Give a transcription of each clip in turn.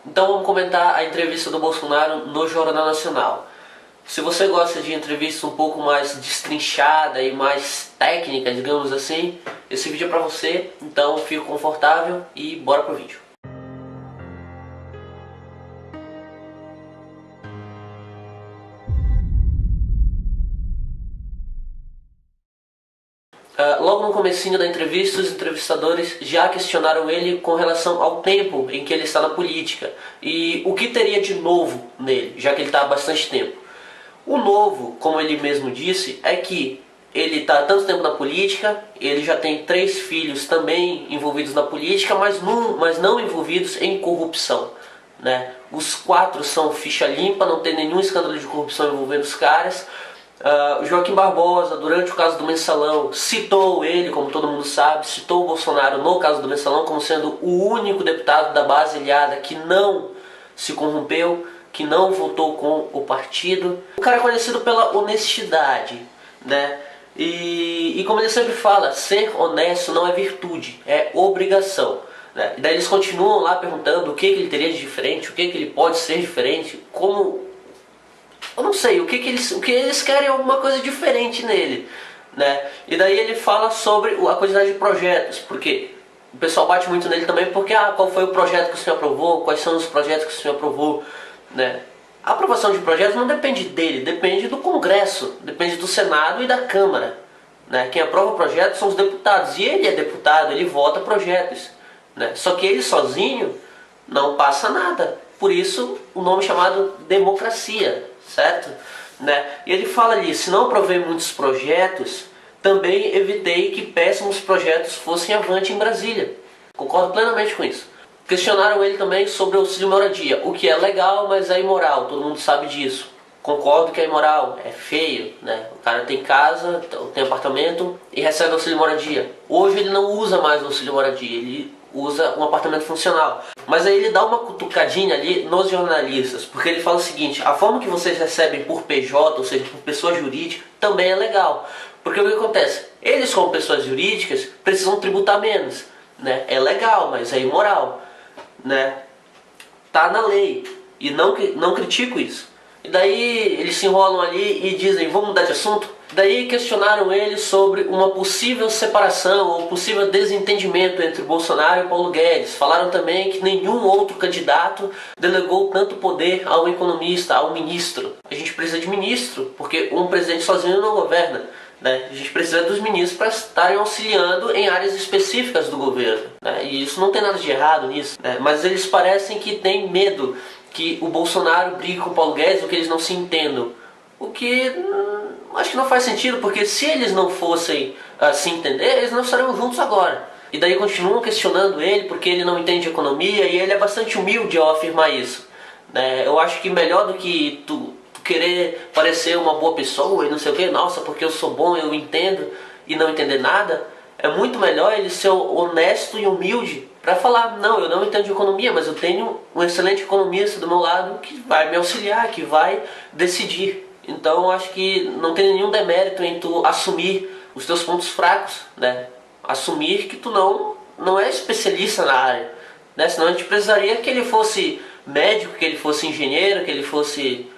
Então vamos comentar a entrevista do Bolsonaro no Jornal Nacional. Se você gosta de entrevista um pouco mais destrinchada e mais técnica, digamos assim, esse vídeo é pra você, então fique confortável e bora pro vídeo. Logo no comecinho da entrevista, os entrevistadores já questionaram ele com relação ao tempo em que ele está na política e o que teria de novo nele, já que ele está há bastante tempo. O novo, como ele mesmo disse, é que ele está há tanto tempo na política, ele já tem 3 filhos também envolvidos na política, mas não envolvidos em corrupção, né? Os 4 são ficha limpa, não tem nenhum escândalo de corrupção envolvendo os caras. Joaquim Barbosa, durante o caso do Mensalão, citou ele, como todo mundo sabe, citou o Bolsonaro no caso do Mensalão como sendo o único deputado da base aliada que não se corrompeu, que não votou com o partido. O cara é conhecido pela honestidade, né? E como ele sempre fala, ser honesto não é virtude, é obrigação, né? E daí eles continuam lá perguntando o que ele teria de diferente, o que ele pode ser diferente, como... Eu não sei, o que eles querem é alguma coisa diferente nele, né? E daí ele fala sobre a quantidade de projetos, porque o pessoal bate muito nele também porque qual foi o projeto que o senhor aprovou, quais são os projetos que o senhor aprovou, né? A aprovação de projetos não depende dele, depende do Congresso, depende do Senado e da Câmara, né? Quem aprova projetos são os deputados, e ele é deputado, ele vota projetos, né? Só que ele sozinho não passa nada, por isso o nome chamado democracia, certo? Né? E ele fala ali, se não aprovei muitos projetos, também evitei que péssimos projetos fossem avante em Brasília. Concordo plenamente com isso. Questionaram ele também sobre o auxílio moradia, o que é legal, mas é imoral, todo mundo sabe disso. Concordo que é imoral, é feio, né? O cara tem casa, tem apartamento e recebe auxílio moradia. Hoje ele não usa mais o auxílio moradia, ele usa um apartamento funcional. Mas aí ele dá uma cutucadinha ali nos jornalistas, porque ele fala o seguinte, a forma que vocês recebem por PJ, ou seja, por pessoa jurídica, também é legal. Porque o que acontece? Eles, como pessoas jurídicas, precisam tributar menos, né? É legal, mas é imoral, né? Tá na lei, e não critico isso. E daí eles se enrolam ali e dizem, vamos mudar de assunto? Daí questionaram ele sobre uma possível separação ou possível desentendimento entre Bolsonaro e Paulo Guedes. Falaram também que nenhum outro candidato delegou tanto poder ao economista, ao ministro. A gente precisa de ministro, porque um presidente sozinho não governa, né? A gente precisa dos ministros para estarem auxiliando em áreas específicas do governo, né? E isso não tem nada de errado nisso, né? Mas eles parecem que têm medo que o Bolsonaro brigue com o Paulo Guedes ou que eles não se entendam. O que acho que não faz sentido, porque se eles não fossem se entender, eles não estariam juntos agora. E daí continuam questionando ele porque ele não entende economia e ele é bastante humilde ao afirmar isso, né? Eu acho que melhor do que tu querer parecer uma boa pessoa e não sei o que, nossa, porque eu sou bom, eu entendo, e não entender nada, é muito melhor ele ser honesto e humilde para falar, não, eu não entendo de economia, mas eu tenho um excelente economista do meu lado que vai me auxiliar, que vai decidir. Então eu acho que não tem nenhum demérito em tu assumir os teus pontos fracos, né? Assumir que tu não é especialista na área, né? Senão a gente precisaria que ele fosse médico, que ele fosse engenheiro, que ele fosse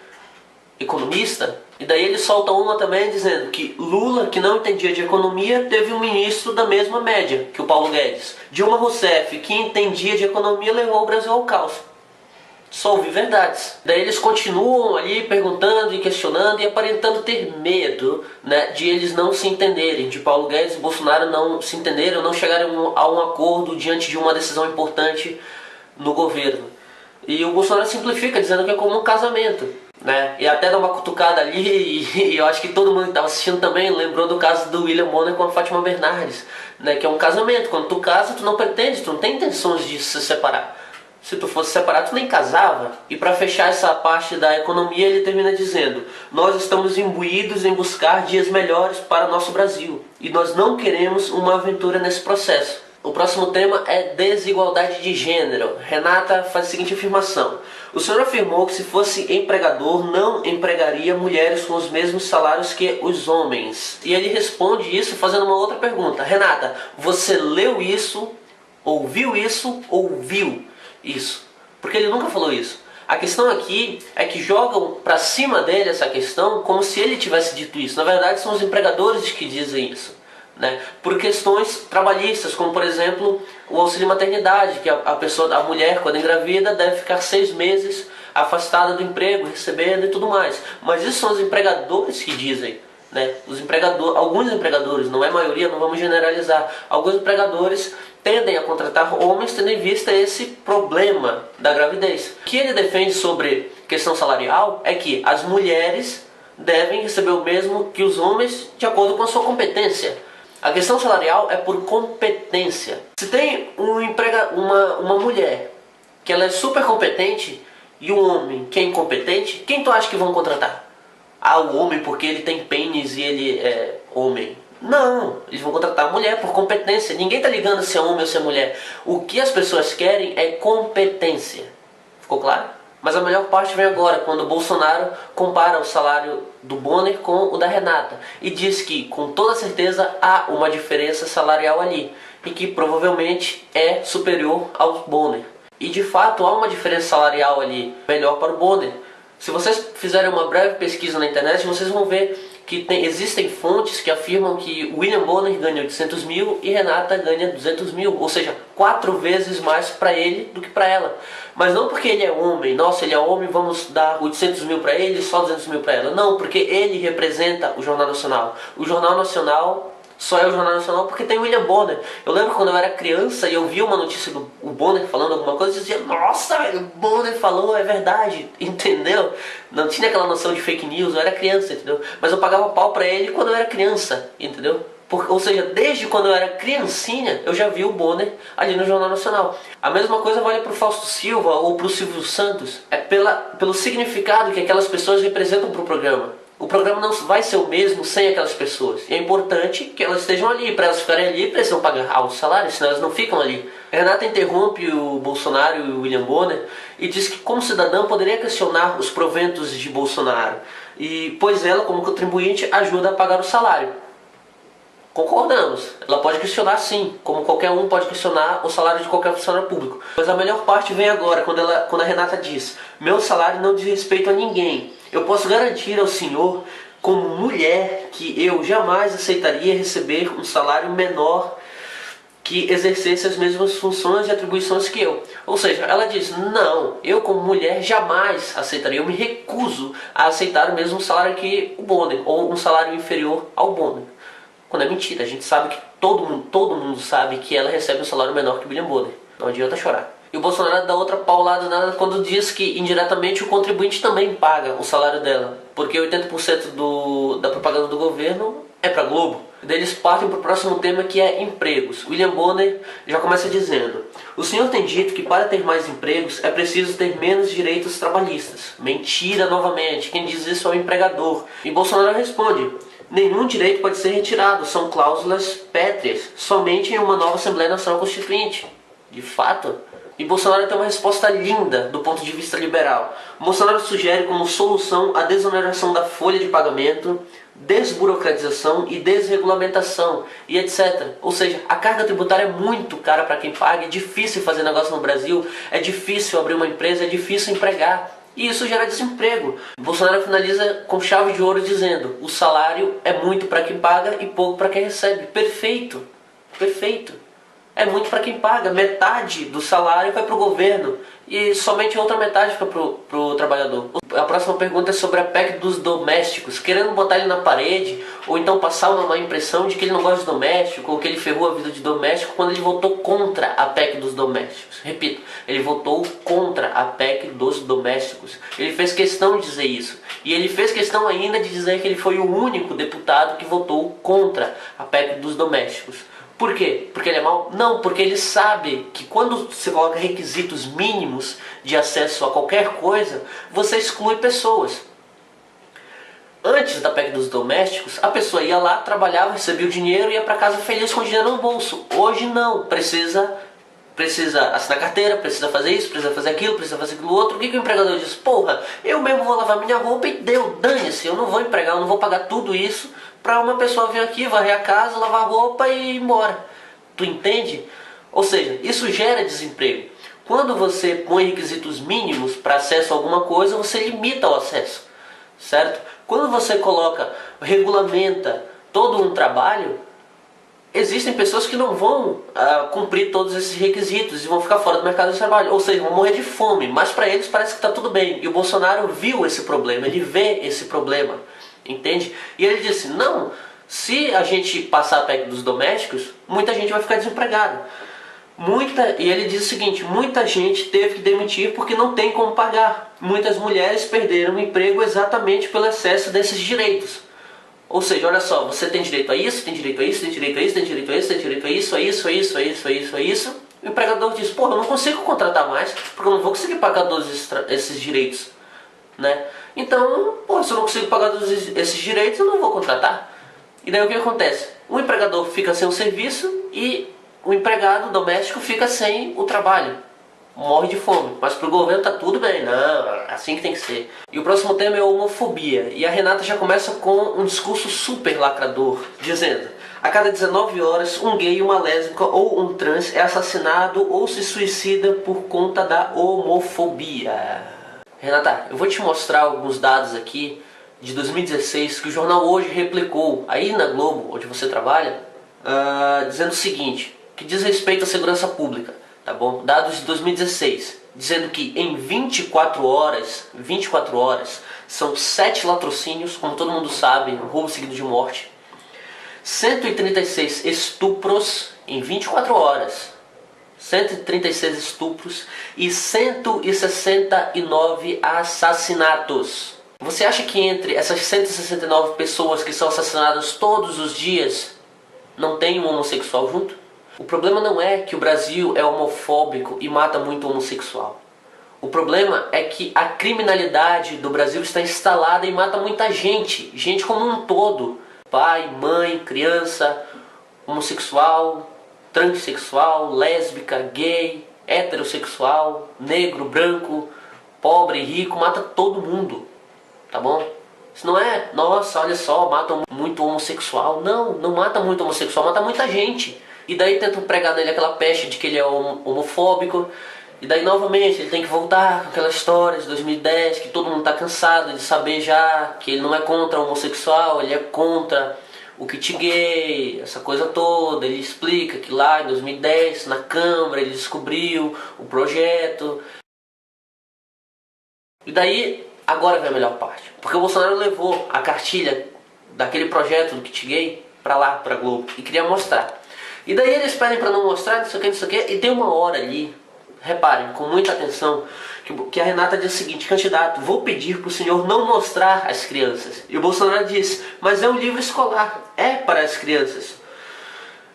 economista. E daí ele solta uma também dizendo que Lula, que não entendia de economia, teve um ministro da mesma média que o Paulo Guedes. Dilma Rousseff, que entendia de economia, levou o Brasil ao caos. Só ouvi verdades. Daí eles continuam ali perguntando e questionando e aparentando ter medo, né, de eles não se entenderem, de Paulo Guedes e Bolsonaro não se entenderem ou não chegarem a um acordo diante de uma decisão importante no governo. E o Bolsonaro simplifica dizendo que é como um casamento, né? E até dá uma cutucada ali e eu acho que todo mundo que estava assistindo também lembrou do caso do William Bonner com a Fátima Bernardes, né? Que é um casamento, quando tu casa tu não pretende, tu não tem intenções de se separar. Se tu fosse separado, tu nem casava. E para fechar essa parte da economia, ele termina dizendo: nós estamos imbuídos em buscar dias melhores para o nosso Brasil. E nós não queremos uma aventura nesse processo. O próximo tema é desigualdade de gênero. Renata faz a seguinte afirmação: o senhor afirmou que se fosse empregador não empregaria mulheres com os mesmos salários que os homens. E ele responde isso fazendo uma outra pergunta: Renata, você leu isso, ouviu isso ou viu isso? porque ele nunca falou isso. A questão aqui é que jogam pra cima dele essa questão como se ele tivesse dito isso. Na verdade, são os empregadores que dizem isso, né? Por questões trabalhistas, como por exemplo o auxílio maternidade, que a mulher, quando engravida, deve ficar 6 meses afastada do emprego, recebendo e tudo mais. Mas isso são os empregadores que dizem, né? Alguns empregadores, não é a maioria, não vamos generalizar. Alguns empregadores tendem a contratar homens tendo em vista esse problema da gravidez. O que ele defende sobre questão salarial é que as mulheres devem receber o mesmo que os homens de acordo com a sua competência. A questão salarial é por competência. Se tem uma mulher que ela é super competente e um homem que é incompetente, quem tu acha que vão contratar? Ah, o homem porque ele tem pênis e ele é homem. Não, eles vão contratar a mulher por competência. Ninguém tá ligando se é homem ou se é mulher. O que as pessoas querem é competência. Ficou claro? Mas a melhor parte vem agora, quando o Bolsonaro compara o salário do Bonner com o da Renata. E diz que, com toda certeza, há uma diferença salarial ali. E que provavelmente é superior ao Bonner. E de fato há uma diferença salarial ali, melhor para o Bonner. Se vocês fizerem uma breve pesquisa na internet, vocês vão ver que existem fontes que afirmam que William Bonner ganha 800 mil e Renata ganha 200 mil. Ou seja, 4 vezes mais para ele do que para ela. Mas não porque ele é homem, nossa, ele é homem, vamos dar 800 mil para ele e só 200 mil para ela. Não, porque ele representa o Jornal Nacional. O Jornal Nacional só é o Jornal Nacional porque tem William Bonner. Eu lembro quando eu era criança e eu vi uma notícia do Bonner falando alguma coisa e dizia, nossa, o Bonner falou, é verdade, entendeu? Não tinha aquela noção de fake news, eu era criança, entendeu? Mas eu pagava pau pra ele quando eu era criança, entendeu? Ou seja, desde quando eu era criancinha, eu já vi o Bonner ali no Jornal Nacional. A mesma coisa vale pro Fausto Silva ou pro Silvio Santos. É pelo significado que aquelas pessoas representam pro programa. O programa não vai ser o mesmo sem aquelas pessoas. E é importante que elas estejam ali. Para elas ficarem ali, precisam pagar altos salários, senão elas não ficam ali. A Renata interrompe o Bolsonaro e o William Bonner e diz que, como cidadã, poderia questionar os proventos de Bolsonaro. Pois ela, como contribuinte, ajuda a pagar o salário. Concordamos. Ela pode questionar sim, como qualquer um pode questionar o salário de qualquer funcionário público. Mas a melhor parte vem agora, quando a Renata diz: meu salário não diz respeito a ninguém. Eu posso garantir ao senhor, como mulher, que eu jamais aceitaria receber um salário menor que exercesse as mesmas funções e atribuições que eu. Ou seja, ela diz, não, eu como mulher jamais aceitaria, eu me recuso a aceitar o mesmo salário que o Bonner, ou um salário inferior ao Bonner. Quando é mentira, a gente sabe que todo mundo sabe que ela recebe um salário menor que o William Bonner. Não adianta chorar. E o Bolsonaro dá outra paulada nada quando diz que indiretamente o contribuinte também paga o salário dela. Porque 80% da propaganda do governo é pra Globo. Daí eles partem para o próximo tema, que é empregos. William Bonner já começa dizendo: o senhor tem dito que para ter mais empregos é preciso ter menos direitos trabalhistas. Mentira novamente, quem diz isso é o empregador. E Bolsonaro responde: nenhum direito pode ser retirado, são cláusulas pétreas, somente em uma nova Assembleia Nacional Constituinte. De fato. E Bolsonaro tem uma resposta linda do ponto de vista liberal. Bolsonaro sugere como solução a desoneração da folha de pagamento, desburocratização e desregulamentação e etc. Ou seja, a carga tributária é muito cara para quem paga, é difícil fazer negócio no Brasil, é difícil abrir uma empresa, é difícil empregar. E isso gera desemprego. Bolsonaro finaliza com chave de ouro dizendo: o salário é muito para quem paga e pouco para quem recebe. Perfeito, perfeito. É muito para quem paga, metade do salário vai para o governo e somente a outra metade vai para o trabalhador. A próxima pergunta é sobre a PEC dos domésticos, querendo botar ele na parede ou então passar uma má impressão de que ele não gosta de doméstico ou que ele ferrou a vida de doméstico quando ele votou contra a PEC dos domésticos. Repito, ele votou contra a PEC dos domésticos. Ele fez questão de dizer isso. E ele fez questão ainda de dizer que ele foi o único deputado que votou contra a PEC dos domésticos. Por quê? Porque ele é mau? Não, porque ele sabe que quando você coloca requisitos mínimos de acesso a qualquer coisa, você exclui pessoas. Antes da PEC dos domésticos, a pessoa ia lá, trabalhava, recebia o dinheiro e ia para casa feliz com o dinheiro no bolso. Hoje não, precisa assinar carteira, precisa fazer isso, precisa fazer aquilo, precisa fazer aquilo outro. O que o empregador diz? Porra, eu mesmo vou lavar minha roupa e deu, dane-se, eu não vou empregar, eu não vou pagar tudo isso para uma pessoa vir aqui, varrer a casa, lavar a roupa e ir embora. Tu entende? Ou seja, isso gera desemprego. Quando você põe requisitos mínimos para acesso a alguma coisa, você limita o acesso, certo? Quando você regulamenta todo um trabalho, existem pessoas que não vão cumprir todos esses requisitos e vão ficar fora do mercado de trabalho, ou seja, vão morrer de fome, mas para eles parece que está tudo bem. E o Bolsonaro viu esse problema, ele vê esse problema, entende? E ele disse, não, se a gente passar a PEC dos domésticos, muita gente vai ficar desempregada. E ele diz o seguinte, muita gente teve que demitir porque não tem como pagar. Muitas mulheres perderam o emprego exatamente pelo excesso desses direitos. Ou seja, olha só, você tem direito a isso, tem direito a isso, tem direito a isso, tem direito a isso, tem direito a isso, a isso, a isso, a isso, a isso, a isso. O empregador diz, porra, eu não consigo contratar mais, porque eu não vou conseguir pagar todos esses direitos, né? Então, porra, se eu não consigo pagar todos esses direitos, eu não vou contratar. E daí o que acontece? O empregador fica sem o serviço e o empregado doméstico fica sem o trabalho. Morre de fome, mas pro governo tá tudo bem, não, assim que tem que ser. E o próximo tema é a homofobia, e a Renata já começa com um discurso super lacrador, dizendo: a cada 19 horas, um gay, uma lésbica ou um trans é assassinado ou se suicida por conta da homofobia. Renata, eu vou te mostrar alguns dados aqui de 2016 que o jornal Hoje replicou aí na Globo, onde você trabalha, dizendo o seguinte, que diz respeito à segurança pública. Tá bom? Dados de 2016, dizendo que em 24 horas, são 7 latrocínios, como todo mundo sabe, roubo seguido de morte, 136 estupros em 24 horas, 136 estupros e 169 assassinatos. Você acha que entre essas 169 pessoas que são assassinadas todos os dias, não tem um homossexual junto? O problema não é que o Brasil é homofóbico e mata muito homossexual. O problema é que a criminalidade do Brasil está instalada e mata muita gente. Gente como um todo. Pai, mãe, criança, homossexual, transexual, lésbica, gay, heterossexual, negro, branco, pobre, rico. Mata todo mundo. Tá bom? Isso não é, nossa, olha só, mata muito homossexual. Não, não mata muito homossexual, mata muita gente. E daí tentam pregar nele aquela peste de que ele é homofóbico. E daí novamente ele tem que voltar com aquela história de 2010, que todo mundo está cansado de saber já que ele não é contra o homossexual, ele é contra o kit gay, essa coisa toda. Ele explica que lá em 2010, na Câmara, ele descobriu o projeto. E daí, agora vem a melhor parte. Porque o Bolsonaro levou a cartilha daquele projeto do kit gay para lá, para Globo, e queria mostrar. E daí eles pedem para não mostrar, não sei o que, não sei o que, e tem uma hora ali, reparem, com muita atenção, que a Renata diz o seguinte: candidato, vou pedir para o senhor não mostrar as crianças. E o Bolsonaro diz, mas é um livro escolar, é para as crianças.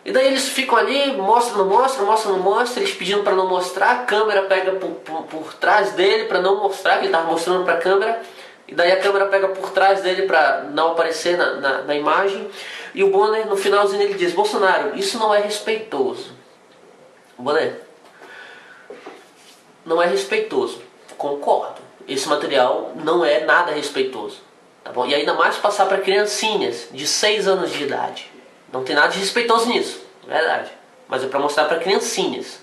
E daí eles ficam ali, mostra, não mostra, eles pedindo para não mostrar, a câmera pega por trás dele para não mostrar, que ele estava mostrando para a câmera, e daí a câmera pega por trás dele para não aparecer na imagem. E o Bonner, no finalzinho, ele diz: Bolsonaro, isso não é respeitoso. Bonner, não é respeitoso. Concordo. Esse material não é nada respeitoso. Tá bom? E ainda mais passar para criancinhas de 6 anos de idade. Não tem nada de respeitoso nisso. Verdade. Mas é para mostrar para criancinhas.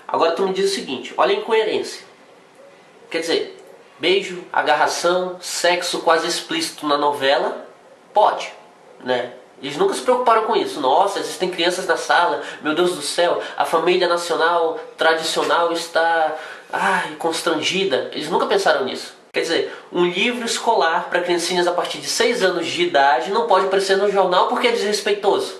Agora tu me diz o seguinte: olha a incoerência. Quer dizer, beijo, agarração, sexo quase explícito na novela, pode. Né? Eles nunca se preocuparam com isso. Nossa, existem crianças na sala, meu Deus do céu, a família nacional tradicional está constrangida. Eles nunca pensaram nisso. Quer dizer, um livro escolar para criancinhas a partir de 6 anos de idade não pode aparecer no jornal porque é desrespeitoso.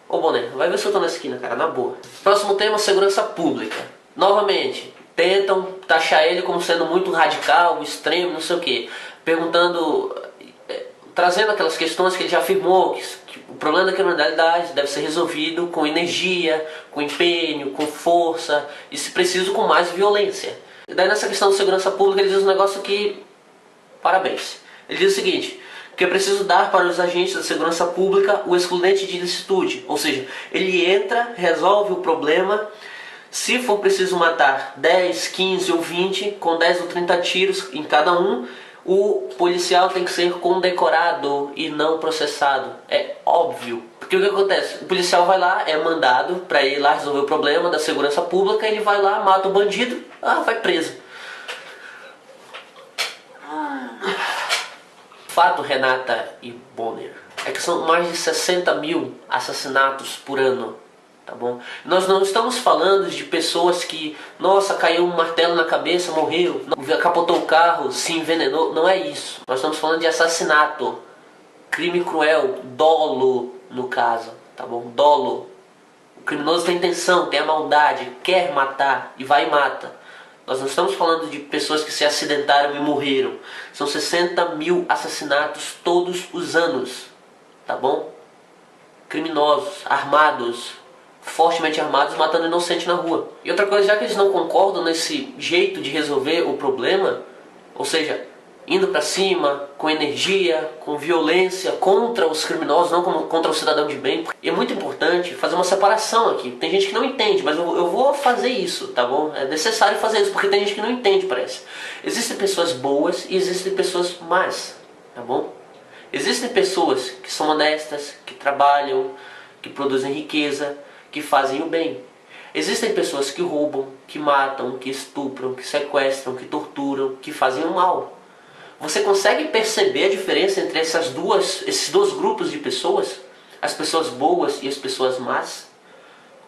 Ô Boné, vai ver se eu tô na esquina, cara, na boa. Próximo tema, segurança pública. Novamente, tentam taxar ele como sendo muito radical, extremo, não sei o que, trazendo aquelas questões que ele já afirmou, que o problema da criminalidade deve ser resolvido com energia, com empenho, com força e, se preciso, com mais violência. E daí nessa questão de segurança pública ele diz um negócio que, parabéns. Ele diz o seguinte, que é preciso dar para os agentes da segurança pública o excludente de ilicitude, ou seja, ele entra, resolve o problema, se for preciso matar 10, 15 ou 20, com 10 ou 30 tiros em cada um, O policial tem que ser condecorado e não processado. É óbvio. Porque o que acontece? O policial vai lá, é mandado para ir lá resolver o problema da segurança pública, ele vai lá, mata o bandido, vai preso. Fato, Renata e Bonner, é que são mais de 60 mil assassinatos por ano. Tá bom? Nós não estamos falando de pessoas que, nossa, caiu um martelo na cabeça, morreu, capotou o carro, se envenenou. Não é isso. Nós estamos falando de assassinato, crime cruel, dolo no caso, tá bom? Dolo. O criminoso tem intenção, tem a maldade, quer matar e vai e mata. Nós não estamos falando de pessoas que se acidentaram e morreram. São 60 mil assassinatos todos os anos, tá bom? Criminosos, armados, fortemente armados, matando inocente na rua. E outra coisa, já que eles não concordam nesse jeito de resolver o problema, ou seja, indo pra cima, com energia, com violência, contra os criminosos, não contra o cidadão de bem, é muito importante fazer uma separação aqui. Tem gente que não entende, mas eu vou fazer isso, tá bom? É necessário fazer isso, porque tem gente que não entende, parece. Existem pessoas boas e existem pessoas más, tá bom? Existem pessoas que são honestas, que trabalham, que produzem riqueza, que fazem o bem. Existem pessoas que roubam, que matam, que estupram, que sequestram, que torturam, que fazem o mal. Você consegue perceber a diferença entre esses dois grupos de pessoas? As pessoas boas e as pessoas más?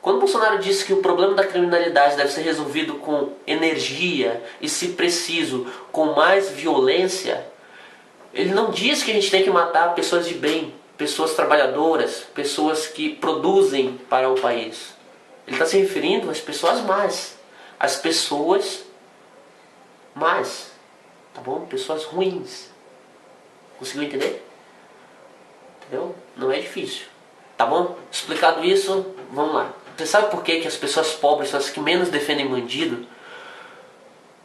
Quando Bolsonaro disse que o problema da criminalidade deve ser resolvido com energia e, se preciso, com mais violência, ele não diz que a gente tem que matar pessoas de bem, pessoas trabalhadoras, pessoas que produzem para o país. Ele está se referindo às pessoas más, às pessoas más, tá bom? Pessoas ruins. Conseguiu entender? Entendeu? Não é difícil, tá bom? Explicado isso, vamos lá. Você sabe por que as pessoas pobres são as que menos defendem bandido?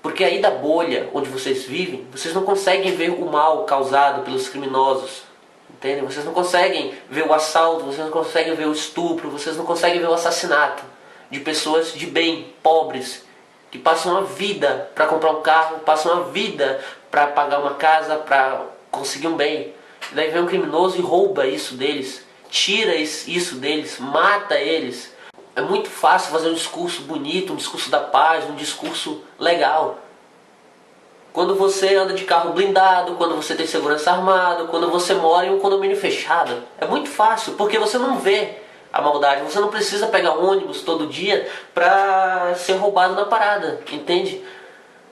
Porque aí da bolha onde vocês vivem, vocês não conseguem ver o mal causado pelos criminosos. Entendem? Vocês não conseguem ver o assalto, vocês não conseguem ver o estupro, vocês não conseguem ver o assassinato de pessoas de bem, pobres, que passam a vida para comprar um carro, passam a vida para pagar uma casa, para conseguir um bem. E daí vem um criminoso e rouba isso deles, tira isso deles, mata eles. É muito fácil fazer um discurso bonito, um discurso da paz, um discurso legal. Quando você anda de carro blindado, quando você tem segurança armada, quando você mora em um condomínio fechado. É muito fácil, porque você não vê a maldade. Você não precisa pegar ônibus todo dia pra ser roubado na parada, entende?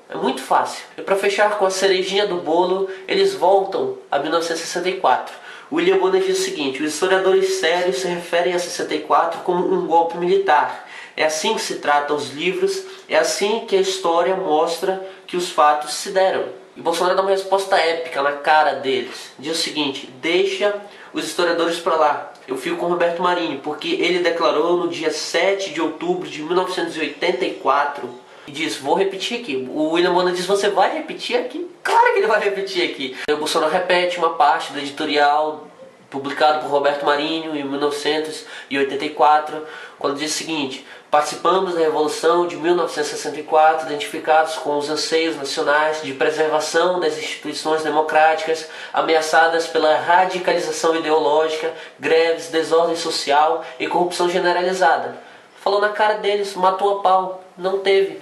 É muito fácil. E para fechar com a cerejinha do bolo, eles voltam a 1964. William Bonner diz o seguinte: os historiadores sérios se referem a 64 como um golpe militar. É assim que se tratam os livros, é assim que a história mostra que os fatos se deram. E Bolsonaro dá uma resposta épica na cara deles. Diz o seguinte: deixa os historiadores para lá. Eu fico com Roberto Marinho, porque ele declarou no dia 7 de outubro de 1984, e diz, vou repetir aqui. O William Bonner diz, você vai repetir aqui? Claro que ele vai repetir aqui. E o Bolsonaro repete uma parte do editorial publicado por Roberto Marinho em 1984, quando diz o seguinte: participamos da Revolução de 1964, identificados com os anseios nacionais de preservação das instituições democráticas, ameaçadas pela radicalização ideológica, greves, desordem social e corrupção generalizada. Falou na cara deles, matou a pau, não teve,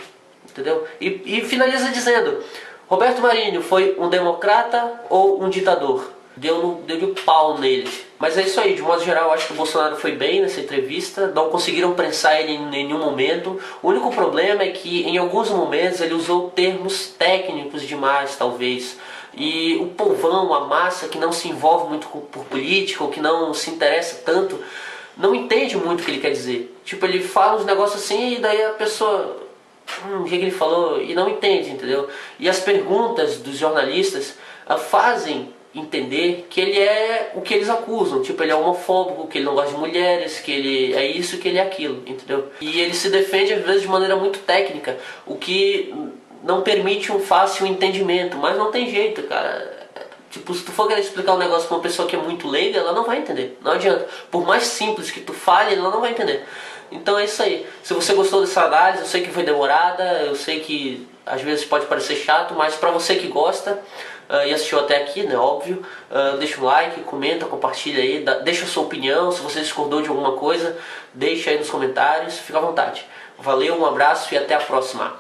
entendeu? E finaliza dizendo: Roberto Marinho foi um democrata ou um ditador? Deu pau nele. Mas é isso aí, de modo geral, eu acho que o Bolsonaro foi bem nessa entrevista. Não conseguiram prensar ele em nenhum momento. O único problema é que em alguns momentos ele usou termos técnicos demais, talvez. E o povão, a massa que não se envolve muito por política, ou que não se interessa tanto, não entende muito o que ele quer dizer. Tipo, ele fala uns negócios assim e daí a pessoa... o que ele falou? E não entende, entendeu? E as perguntas dos jornalistas fazem entender que ele é o que eles acusam, tipo, ele é homofóbico, que ele não gosta de mulheres, que ele é isso, que ele é aquilo, entendeu? E ele se defende às vezes de maneira muito técnica, o que não permite um fácil entendimento, mas não tem jeito, cara. Tipo, se tu for querer explicar um negócio pra uma pessoa que é muito leiga, ela não vai entender, não adianta. Por mais simples que tu fale, ela não vai entender. Então é isso aí. Se você gostou dessa análise, eu sei que foi demorada, eu sei que às vezes pode parecer chato, mas para você que gosta e assistiu até aqui, né, óbvio, deixa um like, comenta, compartilha aí, deixa a sua opinião, se você discordou de alguma coisa, deixa aí nos comentários, fica à vontade. Valeu, um abraço e até a próxima.